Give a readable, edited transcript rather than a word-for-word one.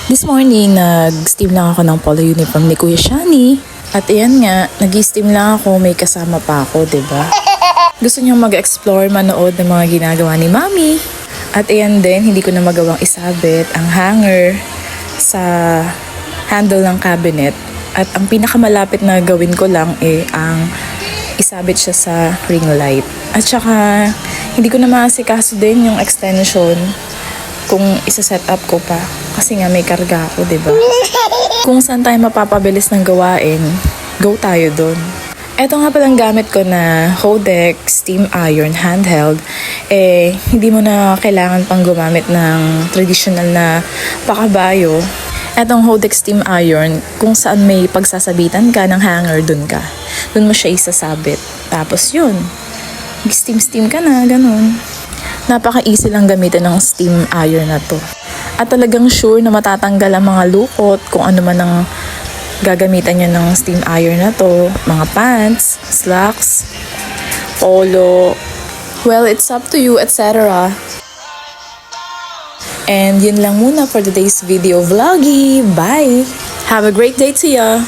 This morning, nag-steam lang ako ng polo uniform ni Kuya Shani. At ayan nga, nag-steam lang ako, may kasama pa ako, 'di ba? Gusto niyang mag-explore, manood ng mga ginagawa ni Mami. At ayan din, hindi ko na magawang isabit ang hanger sa handle ng cabinet. At ang pinakamalapit na gawin ko lang ang isabit siya sa ring light. At saka, hindi ko na maasikaso din yung extension kung isa-set up ko pa. Kasi nga may karga ako, 'di ba? Kung saan tayo mapapabilis ng gawain, go tayo doon. Ito nga palang gamit ko na Hodex steam iron handheld. Hindi mo na kailangan pang gumamit ng traditional na pakabayo. Etong Hodex steam iron, kung saan may pagsasabitan ka ng hanger, dun ka. Dun mo siya isasabit. Tapos yun, steam ka na, ganun. Napaka-easy lang gamitin ng steam iron na to. At talagang sure na matatanggal ang mga lukot kung ano man ang gagamitan nyo ng steam iron na to. Mga pants, slacks, polo. Well, it's up to you, etc. And yun lang muna for today's video vloggy. Bye! Have a great day to ya!